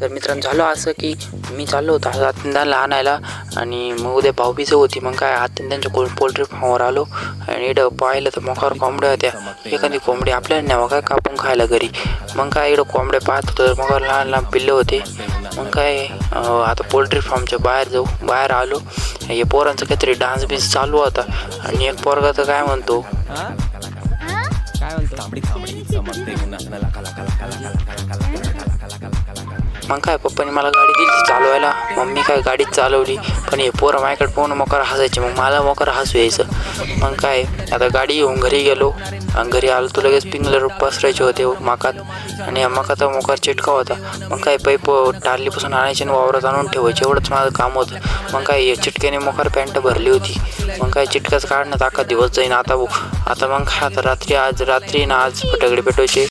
तर मित्रांनो झालं असं की मी चाललो होतो हातींदाला आणायला आणि मग उद्या भाऊबीज होती. मग काय हातींदांच्या पोल्ट्री फार्मवर आलो आणि इकडं पाहिलं तर मोकार कोंबड्या होत्या. एखादी कोंबडी आपल्याला न्यावं काय कापून खायला घरी. मग काय इकडं कोंबड्या पाहत होतं, मग लहान लहान पिल्ले होते. मग काय आता पोल्ट्री फार्मच्या बाहेर आलो. हे पोरांचं काहीतरी डान्स बीस चालू होता आणि एक पोरगा तर काय म्हणतो मग काय पप्पाने मला गाडी दिली चालवायला. मम्मी काय गाडीच चालवली, पण हे पोरं माझ्याकडे पाहून मोकार हसायचे. मग मला मोकार हसू यायचं. मग काय आता गाडी घेऊन घरी गेलो आणि घरी आलो तर लगेच पिंगलर पसरायचे होते मकात आणि मकात मोकार चिटका होता. मग काय पाईप टारलीपासून आणायचे आणि वावरात आणून ठेवायचे, एवढंच माझं काम होतं. मग काय चिटक्याने मोकार पॅन्ट भरली होती. मग काय चिटकाच काढण्यात अख्खा दिवस जाईन. आता मग काय आता आज रात्री ना आज फटाकडे पेटवायचे.